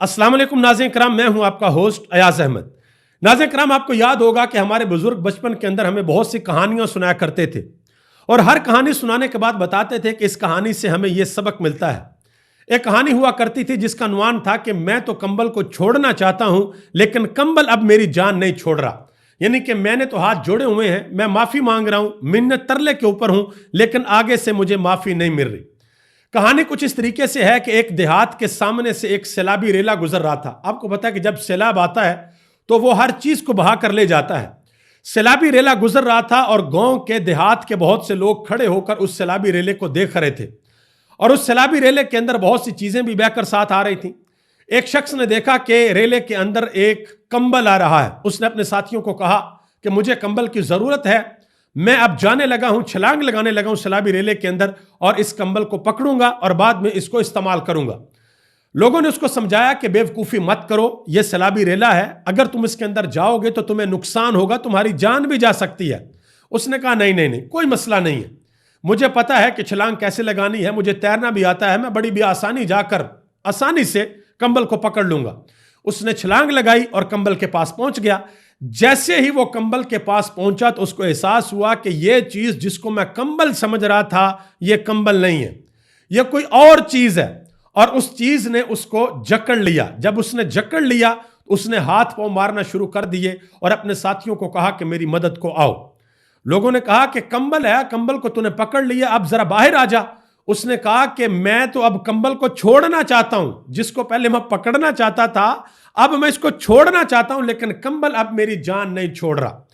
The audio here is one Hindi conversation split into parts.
अस्सलाम वालेकुम नाज़रीन कराम, मैं हूं आपका होस्ट अयाज अहमद। नाज़रीन कराम, आपको याद होगा कि हमारे बुजुर्ग बचपन के अंदर हमें बहुत सी कहानियां सुनाया करते थे और हर कहानी सुनाने के बाद बताते थे कि इस कहानी से हमें यह सबक मिलता है। एक कहानी हुआ करती थी जिसका अनुमान था कि मैं तो कंबल को छोड़ना चाहता हूं, लेकिन कंबल अब मेरी जान नहीं छोड़ रहा। यानी कि मैंने तो हाथ जोड़े हुए हैं, मैं माफी मांग रहा हूं, मिन्नत तरले के ऊपर हूं, लेकिन आगे से मुझे माफी नहीं मिल रही। कहानी कुछ इस तरीके से है कि एक देहात के सामने से एक सैलाबी रेला गुजर रहा था। आपको पता है कि जब सैलाब आता है तो वो हर चीज को बहा कर ले जाता है। सैलाबी रेला गुजर रहा था और गांव के देहात के बहुत से लोग खड़े होकर उस सैलाबी रेले को देख रहे थे और उस सैलाबी रेले के अंदर बहुत सी चीजें भी बहकर साथ आ रही थी। एक शख्स ने देखा कि रेले के अंदर एक कंबल आ रहा है। उसने अपने साथियों को कहा कि मुझे कंबल की जरूरत है, मैं अब जाने लगा हूं, छलांग लगाने लगा हूं सैलाबी रेले के अंदर और इस कंबल को पकड़ूंगा और बाद में इसको इस्तेमाल करूंगा। लोगों ने उसको समझाया कि बेवकूफी मत करो, यह सैलाबी रेला है, अगर तुम इसके अंदर जाओगे तो तुम्हें नुकसान होगा, तुम्हारी जान भी जा सकती है। उसने कहा नहीं नहीं नहीं, कोई मसला नहीं है, मुझे पता है कि छलांग कैसे लगानी है, मुझे तैरना भी आता है, मैं बड़ी भी आसानी जाकर आसानी से कंबल को पकड़ लूंगा। उसने छलांग लगाई और कंबल के पास पहुंच गया। जैसे ही वो कंबल के पास पहुंचा तो उसको एहसास हुआ कि यह चीज जिसको मैं कंबल समझ रहा था यह कंबल नहीं है, यह कोई और चीज है। और उस चीज ने उसको जकड़ लिया। जब उसने जकड़ लिया उसने हाथ पांव मारना शुरू कर दिए और अपने साथियों को कहा कि मेरी मदद को आओ। लोगों ने कहा कि कंबल है, कंबल को तूने पकड़ लिया, अब जरा बाहर आ जा। उसने कहा कि मैं तो अब कंबल को छोड़ना चाहता हूं, जिसको पहले मैं पकड़ना चाहता था अब मैं इसको छोड़ना चाहता हूं, लेकिन कंबल अब मेरी जान नहीं छोड़ रहा।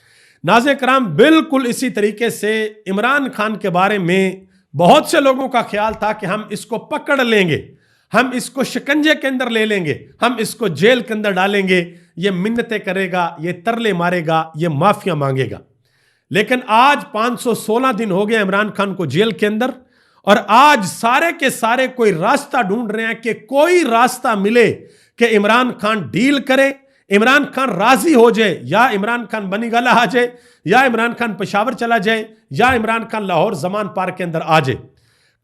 नाज़रीन कराम, बिल्कुल इसी तरीके से इमरान खान के बारे में बहुत से लोगों का ख्याल था कि हम इसको पकड़ लेंगे, हम इसको शिकंजे के अंदर ले लेंगे, हम इसको जेल के अंदर डालेंगे, ये मिन्नतें करेगा, ये तरले मारेगा, ये माफिया मांगेगा। लेकिन आज 516 दिन हो गए इमरान खान को जेल के अंदर और आज सारे के सारे कोई रास्ता ढूंढ रहे हैं कि कोई रास्ता मिले कि इमरान खान डील करे, इमरान खान राजी हो जाए, या इमरान खान बनी गला आ जाए, या इमरान खान पेशावर चला जाए, या इमरान खान लाहौर जमान पार्क के अंदर आ जाए।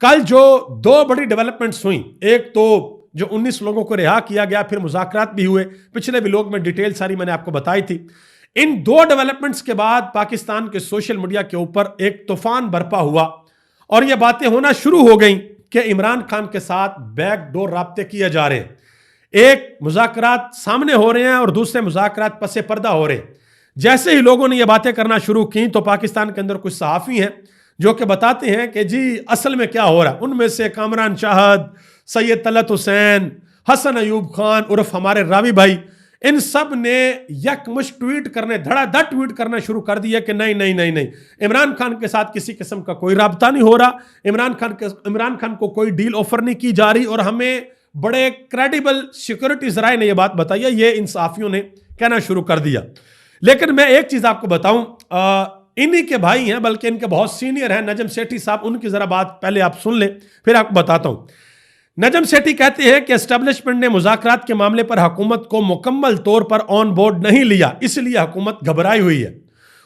कल जो दो बड़ी डेवलपमेंट्स हुई, एक तो जो 19 लोगों को रिहा किया गया, फिर मुज़ाकरात भी हुए, पिछले व्लॉग में डिटेल सारी मैंने आपको बताई थी। इन दो डेवलपमेंट्स के बाद पाकिस्तान के सोशल मीडिया के ऊपर एक तूफान बरपा हुआ और यह बातें होना शुरू हो गई कि इमरान खान के साथ बैकडोर राब्ते किए जा रहे हैं। एक मुज़ाकरात सामने हो रहे हैं और दूसरे मुज़ाकरात पसे पर्दा हो रहे हैं। जैसे ही लोगों ने यह बातें करना शुरू की तो पाकिस्तान के अंदर कुछ सहाफ़ी हैं जो कि बताते हैं कि जी असल में क्या हो रहा है। उनमें से कामरान शाहद, सैयद तलत हुसैन, हसन अयूब खान उर्फ हमारे रावी भाई, इन सब ने यकमुश्त ट्वीट करने, धड़ाधड़ ट्वीट करना शुरू कर दिया कि नहीं नहीं नहीं नहीं, इमरान खान के साथ किसी किस्म का कोई राब्ता नहीं हो रहा, इमरान खान को कोई डील ऑफर नहीं की जा रही। और हमें बड़े क्रेडिबल सिक्योरिटी जराए ने यह बात बताई है, ये इन सहाफियों ने कहना शुरू कर दिया। लेकिन मैं एक चीज आपको बताऊं, इन्हीं के भाई हैं, बल्कि इनके बहुत सीनियर हैं, नजम सेठी साहब, उनकी जरा बात पहले आप सुन ले फिर आपको बताता हूं। नजम सेठी कहते हैं कि एस्टेब्लिशमेंट ने मुज़ाकरात के मामले पर हुकूमत को मुकम्मल तौर पर ऑन बोर्ड नहीं लिया, इसलिए हुकूमत घबराई हुई है।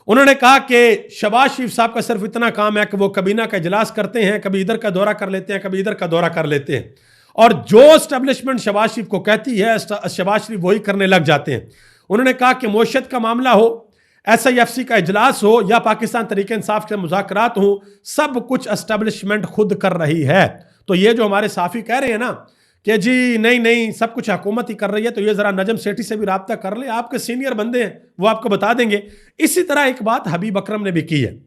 उन्होंने कहा कि शहबाज शरीफ साहब का सिर्फ इतना काम है कि वो कबीना का इजलास करते हैं, कभी इधर का दौरा कर लेते हैं, कभी इधर का दौरा कर लेते हैं, और जो एस्टेब्लिशमेंट शहबाज शरीफ को कहती है शहबाज शरीफ वही करने लग जाते हैं। उन्होंने कहा कि मौशत का मामला हो, SIFC का इजलास हो या पाकिस्तान तरीके इंसाफ के मुज़ाकरात हो, सब कुछ एस्टेब्लिशमेंट खुद कर रही है। तो ये जो हमारे साफी कह रहे हैं ना कि जी नहीं नहीं सब कुछ हुकूमत ही कर रही है, तो ये जरा नजम सेठी से भी राब्ता कर ले, आपके सीनियर बंदे हैं, वो आपको बता देंगे। इसी तरह एक बात हबीब अकरम ने भी की है।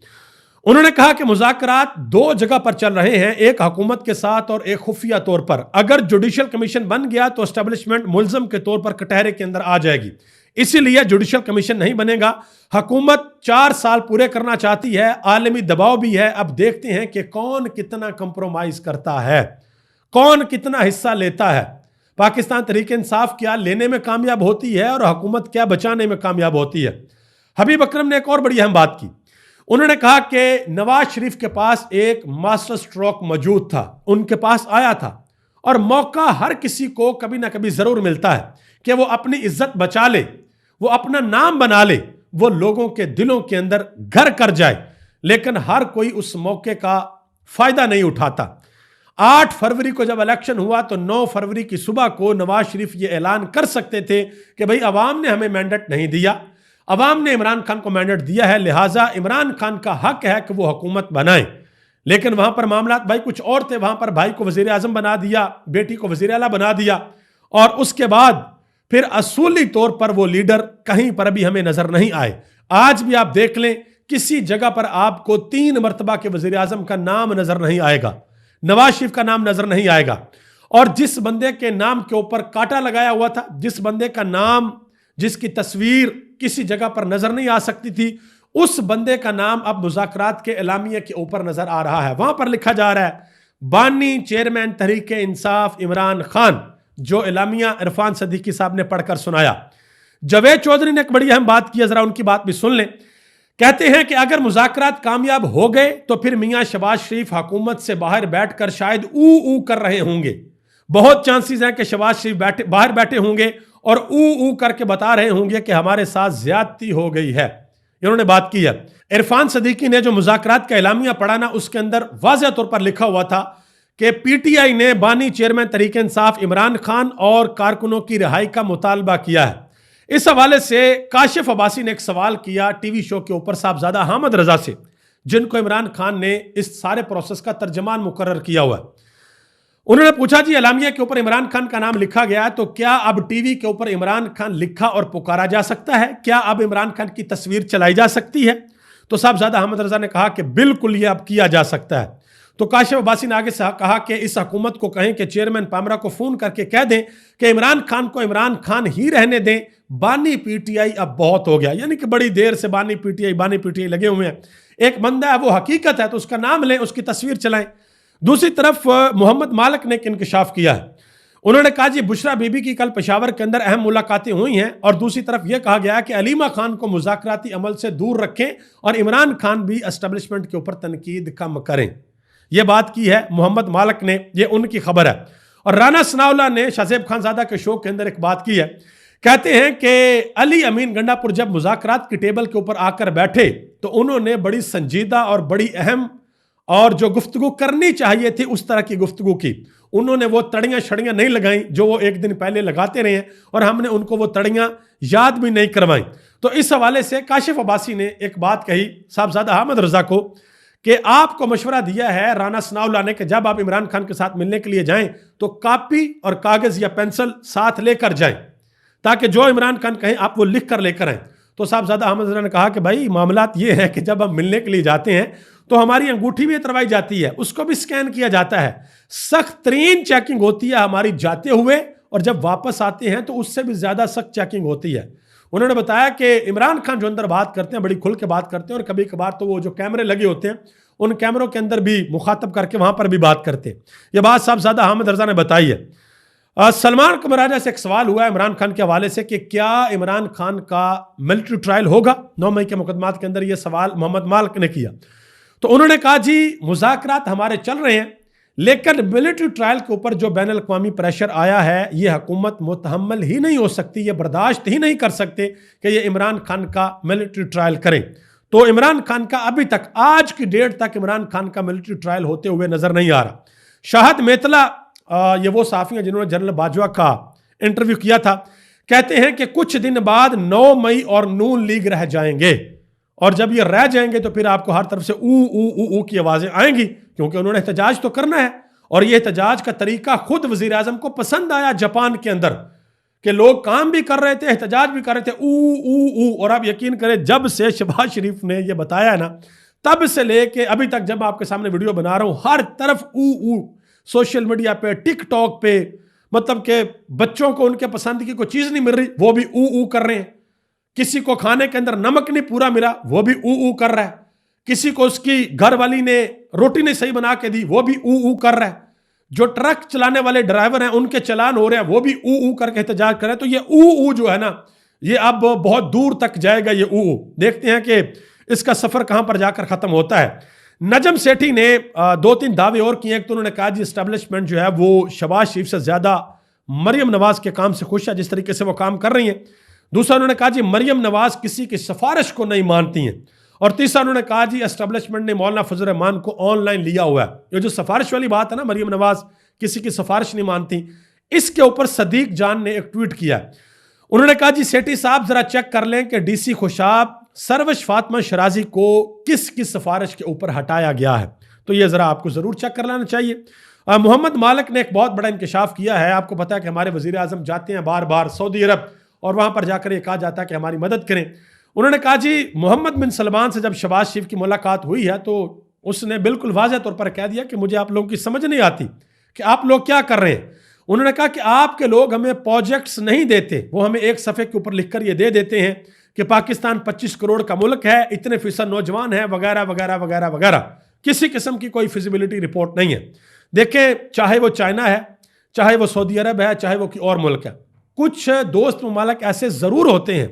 उन्होंने कहा कि मुज़ाकरात दो जगह पर चल रहे हैं, एक हुकूमत के साथ और एक खुफिया तौर पर। अगर जुडिशल कमीशन बन गया तो एस्टेब्लिशमेंट मुल्ज़म के तौर पर कटहरे के अंदर आ जाएगी, इसीलिए जुडिशल कमीशन नहीं बनेगा। हुकूमत 4 साल पूरे करना चाहती है, आलमी दबाव भी है, अब देखते हैं कि कौन कितना कंप्रोमाइज करता है, कौन कितना हिस्सा लेता है। पाकिस्तान तरीके इंसाफ क्या लेने में कामयाब होती है और हुकूमत क्या बचाने में कामयाब होती है। हबीब अकरम ने एक और बड़ी अहम बात की। उन्होंने कहा कि नवाज शरीफ के पास एक मास्टर स्ट्रोक मौजूद था, उनके पास आया था, और मौका हर किसी को कभी ना कभी जरूर मिलता है कि वो अपनी इज्जत बचा ले, वो अपना नाम बना ले, वो लोगों के दिलों के अंदर घर कर जाए, लेकिन हर कोई उस मौके का फायदा नहीं उठाता। 8 फरवरी को जब इलेक्शन हुआ तो 9 फरवरी की सुबह को नवाज शरीफ ये ऐलान कर सकते थे कि भाई अवाम ने हमें मैंडेट नहीं दिया, अवाम ने इमरान खान को मैंडेट दिया है, लिहाजा इमरान खान का हक है कि वो हुकूमत बनाए। लेकिन वहां पर मामला भाई कुछ और थे। वहां पर भाई को वजीर आजम बना दिया, बेटी को वजीर आला बना दिया, और उसके बाद फिर असूली तौर पर वो लीडर कहीं पर भी हमें नजर नहीं आए। आज भी आप देख लें, किसी जगह पर आपको 3 मरतबा के वजीर आजम का नाम नजर नहीं आएगा, नवाज शरीफ का नाम नजर नहीं आएगा। और जिस बंदे के नाम के ऊपर कांटा लगाया हुआ था, जिस बंदे का नाम, जिसकी तस्वीर किसी जगह पर नजर नहीं आ सकती थी, उस बंदे का नाम अब मुज़ाकरात के एलामिया के ऊपर नजर आ रहा है। वहां पर लिखा जा रहा है बानी चेयरमैन तहरीक इंसाफ इमरान खान, जो एलामिया इरफान सदीकी साहब ने पढ़कर सुनाया। जावेद चौधरी ने एक बड़ी अहम बात की, जरा उनकी बात भी सुन लें। कहते हैं कि अगर मुज़ाकरात कामयाब हो गए तो फिर मियां शहबाज शरीफ हुकूमत से बाहर बैठकर शायद ऊ कर रहे होंगे। बहुत चांसेस हैं कि शहबाज शरीफ बाहर बैठे होंगे और ऊ करके बता रहे होंगे कि हमारे साथ ज्यादती हो गई है। इन्होंने बात की है। इरफान सदीकी ने जो मुज़ाकरात का एलामिया पढ़ा ना, उसके अंदर वाज़ेह तौर पर लिखा हुआ था कि पीटीआई ने बानी चेयरमैन तहरीक इंसाफ इमरान खान और कारकुनों की रिहाई का मुतालबा किया है। इस हवाले से काशिफ अब्बासी ने एक सवाल किया टीवी शो के ऊपर साहबजादा हामिद रजा से, जिनको इमरान खान ने इस सारे प्रोसेस का तर्जमान मुकर्रर किया हुआ है। उन्होंने पूछा, जी एलामिया के ऊपर इमरान खान का नाम लिखा गया है, तो क्या अब टीवी के ऊपर इमरान खान लिखा और पुकारा जा सकता है? क्या अब इमरान खान की तस्वीर चलाई जा सकती है? तो साहबजादा हामिद रजा ने कहा कि बिल्कुल ये अब किया जा सकता है। तो काशिफ अब्बासी ने आगे से कहा कि इस हुकूमत को कहें कि चेयरमैन पामरा को फोन करके कह दें कि इमरान खान को इमरान खान ही रहने दें, बानी पीटीआई अब बहुत हो गया। यानी कि बड़ी देर से बानी पीटीआई लगे हुए हैं। एक बंदा है, वो हकीकत है, तो उसका नाम लें, उसकी तस्वीर चलाएं। दूसरी तरफ मोहम्मद मालिक ने एक इंकशाफ किया है। उन्होंने कहा, जी बुशरा बीबी की कल पेशावर के अंदर अहम मुलाकातें हुई हैं, और दूसरी तरफ यह कहा गया कि अलीमा खान को मुज़ाकराती अमल से दूर रखें और इमरान खान भी एस्टेब्लिशमेंट के ऊपर तनकीद कम करें। यह बात की है मोहम्मद मालिक ने, यह उनकी खबर है। और राना सनाउल्लाह ने शाहजेब खानजादा के शो के अंदर एक बात की है। कहते हैं कि अली अमीन गंडापुर जब मुज़ाकरात की टेबल के ऊपर आकर बैठे तो उन्होंने बड़ी संजीदा और बड़ी अहम और जो गुफ्तगू करनी चाहिए थी उस तरह की गुफ्तगू की। उन्होंने वो तड़ियाँ शड़ियाँ नहीं लगाई जो वो एक दिन पहले लगाते रहे हैं, और हमने उनको वो तड़ियाँ याद भी नहीं करवाई। तो इस हवाले से काशिफ अब्बासी ने एक बात कही साहबजादा हामिद रजा को कि आपको मशवरा दिया है राना सनाउल्लाह ने कि जब आप इमरान खान के साथ मिलने के लिए जाएं तो कापी और कागज या पेंसिल साथ लेकर जाएं, ताकि जो इमरान खान कहें आप वो लिख कर लेकर आएं। तो साहबजादा हामिद रजा ने कहा कि भाई मामलात ये है कि जब हम मिलने के लिए जाते हैं तो हमारी अंगूठी भी उतरवाई जाती है, उसको भी स्कैन किया जाता है, सख्त तरीन चेकिंग होती है हमारी जाते हुए, और जब वापस आते हैं तो उससे भी ज्यादा सख्त चेकिंग होती है। उन्होंने बताया कि इमरान खान जो अंदर बात करते हैं बड़ी खुल के बात करते हैं, और कभी कभार तो वो जो कैमरे लगे होते हैं उन कैमरों के अंदर भी मुखातब करके वहां पर भी बात करते हैं। यह बात साहबजादा हामिद रजा ने बताई है। सलमान कमराजा से एक सवाल हुआ है इमरान खान के हवाले से कि क्या इमरान खान का मिलिट्री ट्रायल होगा 9 मई के मुकदमात के अंदर। यह सवाल मोहम्मद मालिक ने किया। तो उन्होंने कहा, जी मुज़ाकरात हमारे चल रहे हैं, लेकिन मिलिट्री ट्रायल के ऊपर जो बैन अल-अक़वामी प्रेशर आया है, यह हुकूमत मुतहम्मल ही नहीं हो सकती, ये बर्दाश्त ही नहीं कर सकते कि ये इमरान खान का मिलिट्री ट्रायल करें। तो इमरान खान का अभी तक, आज की डेट तक इमरान खान का मिलिट्री ट्रायल होते हुए नजर नहीं आ रहा। शाहद मेतला, ये वो साफ़ी हैं जिन्होंने जनरल बाजवा का इंटरव्यू किया था, कहते हैं कि कुछ दिन बाद 9 मई और नून लीग रह जाएंगे, और जब ये रह जाएंगे तो फिर आपको हर तरफ से ऊ की आवाजें आएंगी, क्योंकि उन्होंने एहतजाज तो करना है। और ये एहतजाज का तरीका खुद वजीर आजम को पसंद आया जापान के अंदर, कि लोग काम भी कर रहे थे, एहतजाज भी कर रहे थे, ऊ। और आप यकीन करें, जब से शहबाज शरीफ ने ये बताया ना, तब से लेके अभी तक जब आपके सामने वीडियो बना रहा हूं, हर तरफ ऊ। सोशल मीडिया पे, टिकटॉक पे, मतलब के बच्चों को उनके पसंद की कोई चीज नहीं मिल रही, वो भी ऊ कर रहे हैं। किसी को खाने के अंदर नमक नहीं पूरा मिला, वो भी ऊ कर रहा है। किसी को उसकी घर वाली ने रोटी नहीं सही बना के दी, वो भी ऊ कर रहा है। जो ट्रक चलाने वाले ड्राइवर हैं उनके चालान हो रहे हैं, वो भी ऊ करके एहतजाज कर रहे हैं। तो ये ऊ जो है ना, ये अब बहुत दूर तक जाएगा। ये ऊ देखते हैं कि इसका सफर कहां पर जाकर खत्म होता है। नजम सेठी ने 2-3 दावे और किए। एक तो उन्होंने कहा, जी एस्टेब्लिशमेंट जो है वो शहबाज शरीफ से ज्यादा मरियम नवाज के काम से खुश है, जिस तरीके से वो काम कर रही हैं। दूसरा उन्होंने कहा, जी मरियम नवाज किसी की सिफारिश को नहीं मानती हैं। और तीसरा उन्होंने कहा जी एस्टेब्लिशमेंट ने मौलाना फजल रहमान को ऑनलाइन लिया हुआ है। ये जो सिफारिश वाली बात है ना, मरियम नवाज किसी की सिफारिश नहीं मानती, इसके ऊपर सदीक जान ने एक ट्वीट किया। उन्होंने कहा जी सेठी साहब जरा चेक कर लें कि डीसी खुशाब सरवश फातिमा शराजी को किस किस सिफारिश के ऊपर हटाया गया है, तो ये जरा आपको जरूर चेक कर लेना चाहिए। मोहम्मद मालिक ने एक बहुत बड़ा इंकशाफ किया है। आपको पता है कि हमारे वजीर आजम जाते हैं बार बार सऊदी अरब और वहां पर जाकर ये कहा जाता है कि हमारी मदद करें। उन्होंने कहा जी मोहम्मद बिन सलमान से जब शहबाज शरीफ की मुलाकात हुई है तो उसने बिल्कुल वाज़ेह तौर पर कह दिया कि मुझे आप लोगों की समझ नहीं आती कि आप लोग क्या कर रहे हैं। उन्होंने कहा कि आपके लोग हमें प्रोजेक्ट्स नहीं देते, वो हमें एक सफ़े के ऊपर लिखकर ये दे देते हैं कि पाकिस्तान 25 करोड़ का मुल्क है, इतने फीसद नौजवान है, वगैरह वगैरह वगैरह वगैरह। किसी किस्म की कोई फिजिबिलिटी रिपोर्ट नहीं है। देखें, चाहे वो चाइना है, चाहे वो सऊदी अरब है, चाहे वो कोई और मुल्क है, कुछ दोस्त ममालिक ऐसे ज़रूर होते हैं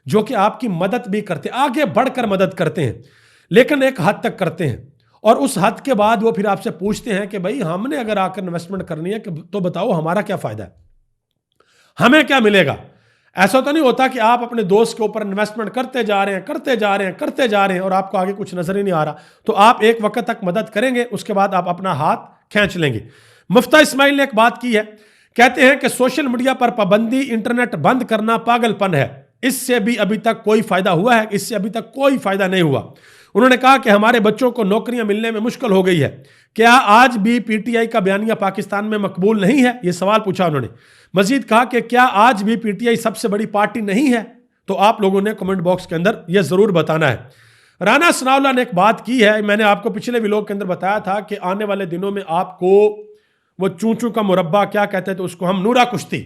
जो कि आपकी मदद भी करते हैं, आगे बढ़कर मदद करते हैं, लेकिन एक हद तक करते हैं। और उस हद के बाद वो फिर आपसे पूछते हैं कि भाई हमने अगर आकर इन्वेस्टमेंट करनी है तो बताओ हमारा क्या फ़ायदा है, हमें क्या मिलेगा। ऐसा तो नहीं होता कि आप अपने दोस्त के ऊपर इन्वेस्टमेंट करते जा रहे हैं, करते जा रहे हैं, करते जा रहे हैं और आपको आगे कुछ नजर ही नहीं आ रहा। तो आप एक वक्त तक मदद करेंगे, उसके बाद आप अपना हाथ खींच लेंगे। मुफ्ता इस्माइल ने एक बात की है, कहते हैं कि सोशल मीडिया पर पाबंदी, इंटरनेट बंद करना पागलपन है। इससे भी अभी तक कोई फायदा हुआ है? इससे अभी तक कोई फायदा नहीं हुआ। उन्होंने कहा कि हमारे बच्चों को नौकरियां मिलने में मुश्किल हो गई है। क्या आज भी पीटीआई का बयानिया पाकिस्तान में मकबूल नहीं है? यह सवाल पूछा उन्होंने। मजीद कहा कि क्या आज भी पीटीआई सबसे बड़ी पार्टी नहीं है? तो आप लोगों ने कमेंट बॉक्स के अंदर यह जरूर बताना है। राना सनाउल्लाह ने एक बात की है, मैंने आपको पिछले व्लॉग के अंदर बताया था कि आने वाले दिनों में आपको वो चूचू का मुरब्बा क्या कहते हैं, तो उसको हम नूरा कुश्ती,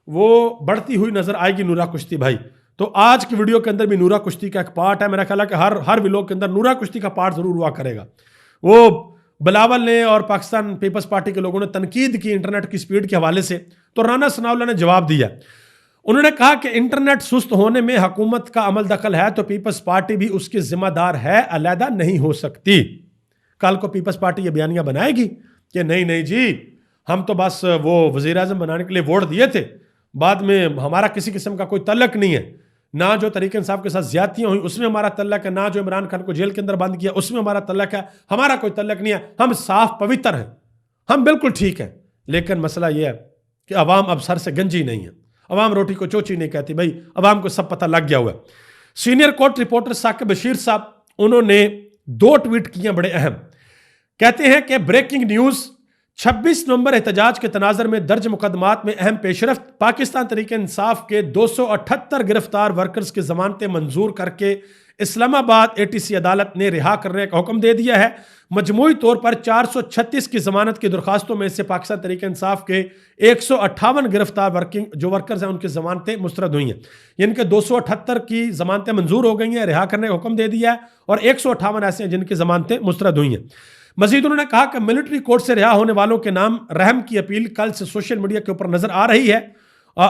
वो बढ़ती हुई नजर आएगी नूरा कुश्ती भाई। तो आज की वीडियो के अंदर भी नूरा कुश्ती का एक पार्ट है। मेरा ख्याल है कि हर व्लॉग के अंदर नूरा कुश्ती का पार्ट जरूर हुआ करेगा। वो बिलावल ने और पाकिस्तान पीपल्स पार्टी के लोगों ने तनकीद की इंटरनेट की स्पीड के हवाले से, तो राना सनाउल्लाह ने जवाब दिया। उन्होंने कहा कि इंटरनेट सुस्त होने में हुकूमत का अमल दखल है तो पीपल्स पार्टी भी उसकी जिम्मेदार है, अलहदा नहीं हो सकती। कल को पीपल्स पार्टी ये बयानिया बनाएगी कि नहीं नहीं जी हम तो बस वो वजीर आजम बनाने के लिए वोट दिए थे, बाद में हमारा किसी किस्म का कोई तल्लक नहीं है, ना जो तरीके इंसाफ के साथ ज्यादतियां हुई उसमें हमारा तल्लक है, ना जो इमरान खान को जेल के अंदर बंद किया उसमें हमारा तल्लक है, हमारा कोई तल्लक नहीं है, हम साफ पवित्र हैं, हम बिल्कुल ठीक हैं। लेकिन मसला यह है कि अवाम अब सर से गंजी नहीं है, अवाम रोटी को चोची नहीं कहती भाई, अवाम को सब पता लग गया हुआ है। Senior court reporter Saqib Bashir साहब, उन्होंने 2 ट्वीट किए बड़े अहम। कहते हैं कि ब्रेकिंग न्यूज, 26 नवंबर एहतजाज के तनाजर में दर्ज मुकदमात में अहम पेशरफ्त, पाकिस्तान तरीके इंसाफ के 278 गिरफ्तार वर्कर्स की जमानतें मंजूर करके इस्लामाबाद एटीसी अदालत ने रिहा करने का हुक्म दे दिया है। मजमूई तौर पर 436 की जमानत की दरखास्तों में से पाकिस्तान तरीके इंसाफ के 158 गिरफ्तार वर्कर्स हैं उनकी जमानतें मुस्तरद हुई हैं। इनके 278 की जमानतें मंजूर हो गई हैं, रिहा करने का हुक्म दे दिया है, और 158 ऐसे हैं जिनकी जमानतें मुस्तरद हुई हैं। मजीद उन्होंने कहा कि मिलिट्री कोर्ट से रिहा होने वालों के नाम रहम की अपील कल से सोशल मीडिया के ऊपर नजर आ रही है।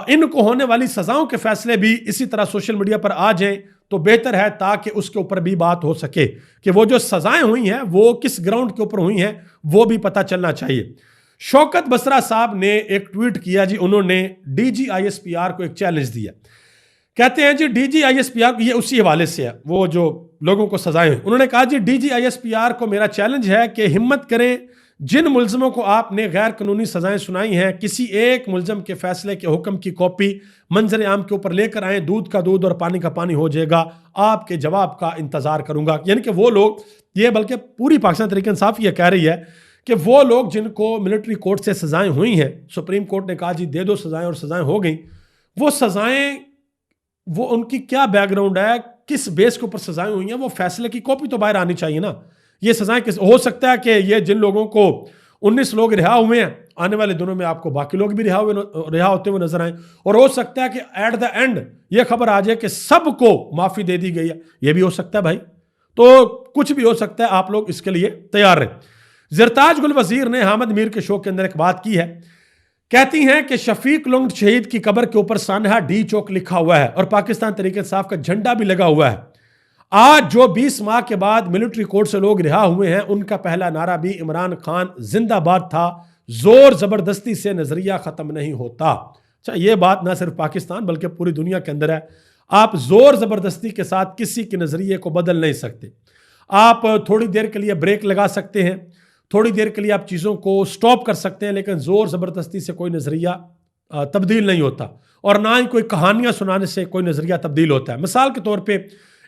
इनको होने वाली सजाओं के फैसले भी इसी तरह सोशल मीडिया पर आ जाए तो बेहतर है, ताकि उसके ऊपर भी बात हो सके कि वो जो सजाएं हुई हैं वो किस ग्राउंड के ऊपर हुई हैं, वो भी पता चलना चाहिए। शौकत बसरा साहब ने एक ट्वीट किया जी, उन्होंने DGISPR को एक चैलेंज दिया। कहते हैं जी DGISPR, ये उसी हवाले से है वो जो लोगों को सजाएं हुई। उन्होंने कहा जी DGISPR को मेरा चैलेंज है कि हिम्मत करें, जिन मुल्जमों को आपने गैर कानूनी सजाएं सुनाई हैं, किसी एक मुल्जम के फैसले के हुक्म की कॉपी मंजर आम के ऊपर लेकर आए, दूध का दूध और पानी का पानी हो जाएगा, आपके जवाब का इंतजार करूंगा। यानी कि वो लोग, ये बल्कि पूरी पाकिस्तान तरीके इंसाफ ये कह रही है कि वो लोग जिनको मिलिट्री कोर्ट से सजाएं हुई हैं, सुप्रीम कोर्ट ने कहा जी दे दो सजाएं और सजाएं हो गई, वो सजाएं, वो उनकी क्या बैकग्राउंड है, किस बेस के ऊपर सजाएं हुई हैं, वो फैसले की कॉपी तो बाहर आनी चाहिए ना। ये सजाएं किस, हो सकता है कि ये जिन लोगों को 19 लोग रिहा हुए हैं, आने वाले दिनों में आपको बाकी लोग भी रिहा होते हुए नजर आए, और हो सकता है कि एट द एंड ये खबर आ जाए कि सबको माफी दे दी गई है, ये भी हो सकता है भाई। तो कुछ भी हो सकता है, आप लोग इसके लिए तैयार रहें। ज़रताज गुल वजीर ने हामिद मीर के शो के अंदर एक बात की है, कहती हैं कि शफीक लुंग शहीद की कब्र के ऊपर सानहा डी चौक लिखा हुआ है और पाकिस्तान तरीके इंसाफ का झंडा भी लगा हुआ है। आज जो 20 माह के बाद मिलिट्री कोर्ट से लोग रिहा हुए हैं, उनका पहला नारा भी इमरान खान जिंदाबाद था, जोर जबरदस्ती से नजरिया खत्म नहीं होता। अच्छा, ये बात ना सिर्फ पाकिस्तान बल्कि पूरी दुनिया के अंदर है। आप जोर जबरदस्ती के साथ किसी के नजरिए को बदल नहीं सकते। आप थोड़ी देर के लिए ब्रेक लगा सकते हैं, थोड़ी देर के लिए आप चीज़ों को स्टॉप कर सकते हैं, लेकिन जोर ज़बरदस्ती से कोई नज़रिया तब्दील नहीं होता, और ना ही कोई कहानियां सुनाने से कोई नज़रिया तब्दील होता है। मिसाल के तौर पे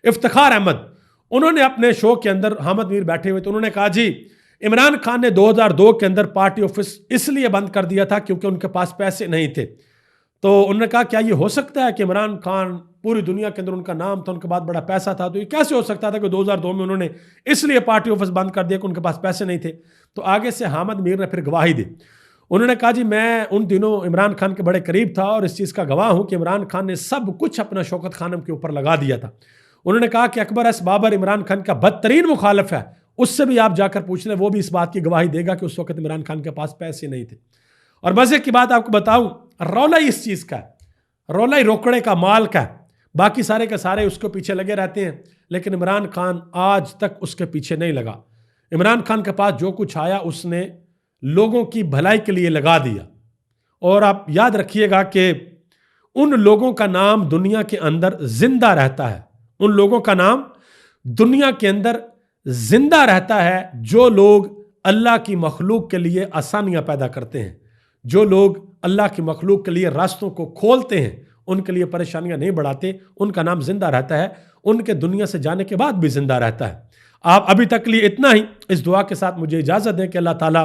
इफ्तिखार अहमद, उन्होंने अपने शो के अंदर, हामिद मीर बैठे हुए, तो उन्होंने कहा जी इमरान खान ने 2002 के अंदर पार्टी ऑफिस इसलिए बंद कर दिया था क्योंकि उनके पास पैसे नहीं थे। तो उन्होंने कहा क्या ये हो सकता है कि इमरान खान, पूरी दुनिया के अंदर उनका नाम था, उनके पास बड़ा पैसा था, तो ये कैसे हो सकता था कि 2002 में उन्होंने इसलिए पार्टी ऑफिस बंद कर दिया कि उनके पास पैसे नहीं थे। तो आगे से हामिद मीर ने फिर गवाही दी। उन्होंने कहा जी मैं उन दिनों इमरान खान के बड़े करीब था और इस चीज़ का गवाह हूं कि इमरान खान ने सब कुछ अपना शौकत खानम के ऊपर लगा दिया था। उन्होंने कहा कि अकबर एस बाबर इमरान खान का बदतरीन मुखालिफ है, उससे भी आप जाकर पूछ लें, वो भी इस बात की गवाही देगा कि उस वक्त इमरान खान के पास पैसे नहीं थे। और मजे की बात आपको बताऊं, रौला ही इस चीज़ का है, रौला ही रोकड़े का, माल का है। बाकी सारे के सारे उसके पीछे लगे रहते हैं, लेकिन इमरान खान आज तक उसके पीछे नहीं लगा। इमरान खान के पास जो कुछ आया उसने लोगों की भलाई के लिए लगा दिया। और आप याद रखिएगा कि उन लोगों का नाम दुनिया के अंदर जिंदा रहता है, उन लोगों का नाम दुनिया के अंदर जिंदा रहता है जो लोग अल्लाह की मखलूक के लिए आसानियां पैदा करते हैं, जो लोग अल्लाह की मखलूक के लिए रास्तों को खोलते हैं, उनके लिए परेशानियां नहीं बढ़ाते, उनका नाम जिंदा रहता है, उनके दुनिया से जाने के बाद भी जिंदा रहता है। आप अभी तक लिए इतना ही। इस दुआ के साथ मुझे इजाज़त दें कि अल्लाह ताला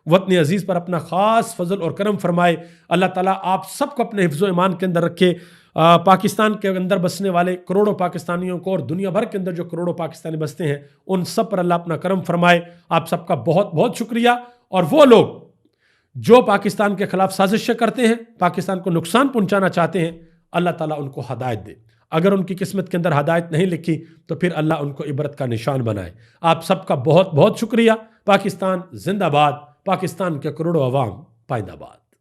वतन अजीज़ पर अपना ख़ास फजल और करम फरमाए। अल्लाह ताला आप सबको अपने हिफ्ज़ ईमान के अंदर रखे। पाकिस्तान के अंदर बसने वाले करोड़ों पाकिस्तानियों को और दुनिया भर के अंदर जो करोड़ों पाकिस्तानी बसते हैं उन सब पर अल्लाह अपना करम फरमाए। आप सबका बहुत बहुत शुक्रिया। और वो लोग जो पाकिस्तान के खिलाफ साजिशें करते हैं, पाकिस्तान को नुकसान पहुंचाना चाहते हैं, अल्लाह ताला उनको हदायत दे। अगर उनकी किस्मत के अंदर हदायत नहीं लिखी तो फिर अल्लाह उनको इबरत का निशान बनाए। आप सबका बहुत बहुत शुक्रिया। पाकिस्तान जिंदाबाद, पाकिस्तान के करोड़ों अवाम पाइंदाबाद।